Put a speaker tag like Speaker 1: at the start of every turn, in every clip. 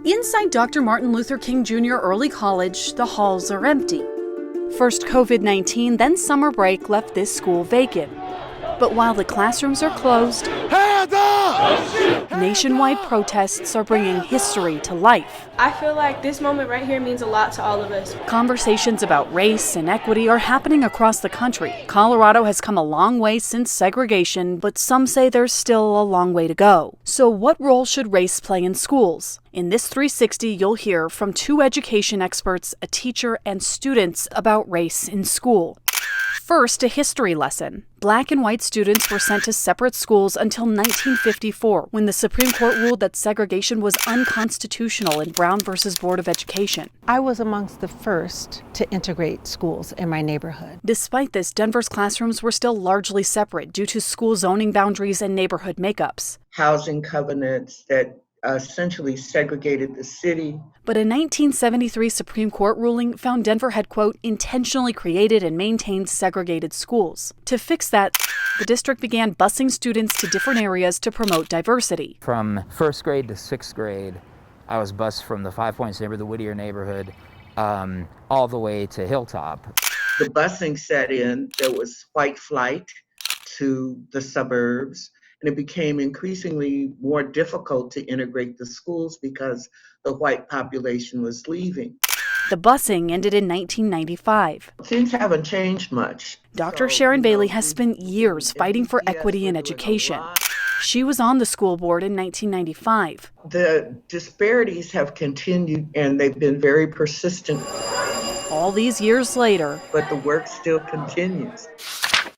Speaker 1: Inside Dr. Martin Luther King Jr. Early College, the halls are empty. First COVID-19, then summer break left this school vacant. But while the classrooms are closed, hands up! Nationwide protests are bringing history to life.
Speaker 2: I feel like this moment right here means a lot to all of us.
Speaker 1: Conversations about race and equity are happening across the country. Colorado has come a long way since segregation, but some say there's still a long way to go. So what role should race play in schools? In this 360, you'll hear from two education experts, a teacher, and students about race in school. First, a history lesson. Black and white students were sent to separate schools until 1954, when the Supreme Court ruled that segregation was unconstitutional in Brown versus Board of Education.
Speaker 3: I was amongst the first to integrate schools in my neighborhood.
Speaker 1: Despite this, Denver's classrooms were still largely separate due to school zoning boundaries and neighborhood makeups.
Speaker 4: Housing covenants that essentially segregated the city.
Speaker 1: But a 1973 Supreme Court ruling found Denver had, quote, intentionally created and maintained segregated schools. To fix that, the district began busing students to different areas to promote diversity.
Speaker 5: From first grade to sixth grade, I was bused from the Five Points neighborhood, the Whittier neighborhood, all the way to Hilltop.
Speaker 4: The busing set in, there was white flight to the suburbs. And it became increasingly more difficult to integrate the schools because the white population was leaving.
Speaker 1: The busing ended in 1995.
Speaker 4: Things haven't changed much.
Speaker 1: Dr. Sharon Bailey has spent years fighting for equity in education. She was on the school board in 1995.
Speaker 4: The disparities have continued and they've been very persistent.
Speaker 1: All these years later,
Speaker 4: but the work still continues.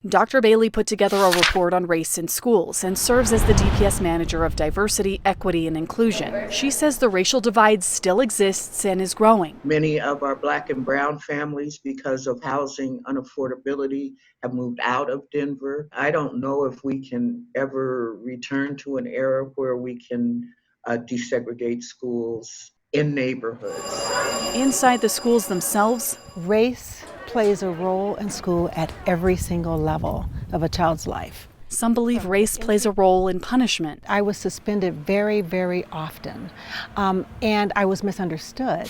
Speaker 1: Dr. Bailey put together a report on race in schools and serves as the DPS manager of diversity, equity, and inclusion. She says the racial divide still exists and is growing.
Speaker 4: Many of our Black and brown families, because of housing unaffordability, have moved out of Denver. I don't know if we can ever return to an era where we can desegregate schools in neighborhoods.
Speaker 1: Inside the schools themselves,
Speaker 3: race plays a role in school at every single level of a child's life.
Speaker 1: Some believe race plays a role in punishment.
Speaker 3: I was suspended very, very often, and I was misunderstood.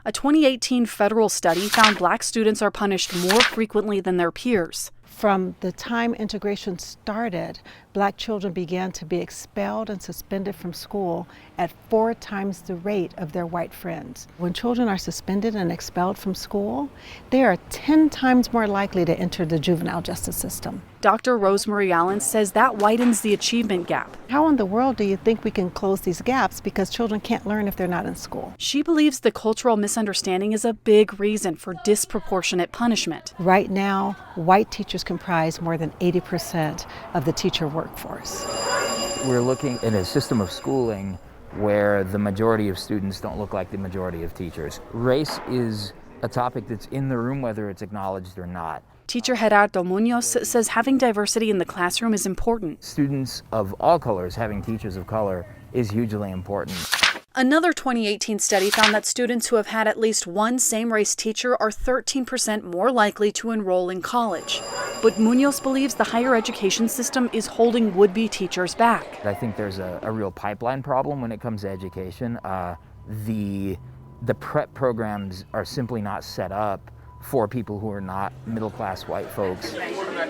Speaker 1: A 2018 federal study found Black students are punished more frequently than their peers.
Speaker 3: From the time integration started, Black children began to be expelled and suspended from school at 4 times the rate of their white friends. When children are suspended and expelled from school, they are 10 times more likely to enter the juvenile justice system.
Speaker 1: Dr. Rosemary Allen says that widens the achievement gap.
Speaker 3: How in the world do you think we can close these gaps because children can't learn if they're not in school?
Speaker 1: She believes the cultural misunderstanding is a big reason for disproportionate punishment.
Speaker 3: Right now, white teachers comprise more than 80% of the teacher workforce.
Speaker 5: We're looking at a system of schooling where the majority of students don't look like the majority of teachers. Race is a topic that's in the room whether it's acknowledged or not.
Speaker 1: Teacher Gerardo Munoz says having diversity in the classroom is important.
Speaker 5: Students of all colors having teachers of color is hugely important.
Speaker 1: Another 2018 study found that students who have had at least one same-race teacher are 13% more likely to enroll in college. But Munoz believes the higher education system is holding would-be teachers back.
Speaker 5: I think there's a real pipeline problem when it comes to education. The prep programs are simply not set up for people who are not middle-class white folks.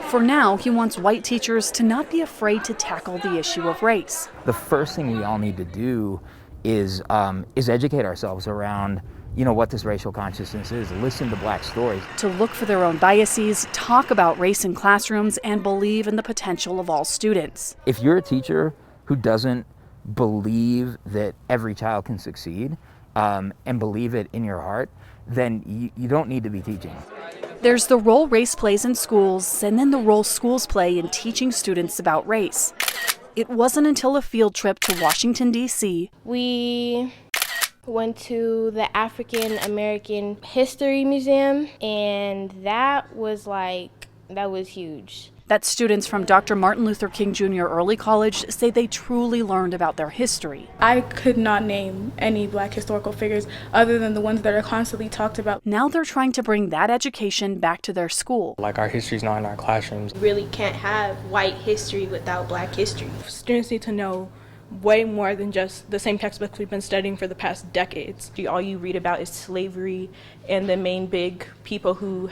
Speaker 1: For now, he wants white teachers to not be afraid to tackle the issue of race.
Speaker 5: The first thing we all need to do is educate ourselves around, what this racial consciousness is. Listen to Black stories.
Speaker 1: To look for their own biases, talk about race in classrooms, and believe in the potential of all students.
Speaker 5: If you're a teacher who doesn't believe that every child can succeed, and believe it in your heart, then you don't need to be teaching.
Speaker 1: There's the role race plays in schools, and then the role schools play in teaching students about race. It wasn't until a field trip to Washington, D.C.
Speaker 2: We went to the African American History Museum, and that was huge.
Speaker 1: That students from Dr. Martin Luther King Jr. Early College say they truly learned about their history.
Speaker 6: I could not name any Black historical figures other than the ones that are constantly talked about.
Speaker 1: Now they're trying to bring that education back to their school.
Speaker 7: Like our history's not in our classrooms.
Speaker 2: You really can't have white history without Black history.
Speaker 6: Students need to know way more than just the same textbooks we've been studying for the past decades.
Speaker 7: All you read about is slavery and the main big people who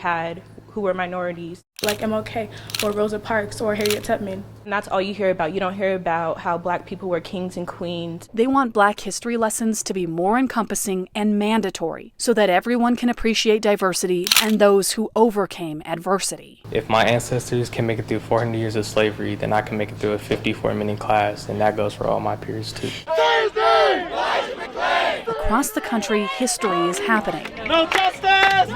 Speaker 7: were minorities.
Speaker 6: Like MLK or Rosa Parks or Harriet Tubman.
Speaker 7: And that's all you hear about. You don't hear about how Black people were kings and queens.
Speaker 1: They want Black history lessons to be more encompassing and mandatory so that everyone can appreciate diversity and those who overcame adversity.
Speaker 8: If my ancestors can make it through 400 years of slavery, then I can make it through a 54-minute class, and that goes for all my peers too.
Speaker 1: Across the country, history is happening. No justice!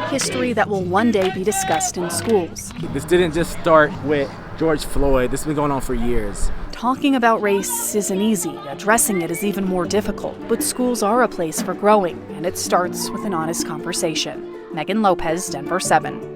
Speaker 1: History that will one day be discussed in schools.
Speaker 9: This didn't just start with George Floyd. This has been going on for years.
Speaker 1: Talking about race isn't easy. Addressing it is even more difficult. But schools are a place for growing, and it starts with an honest conversation. Megan Lopez, Denver 7.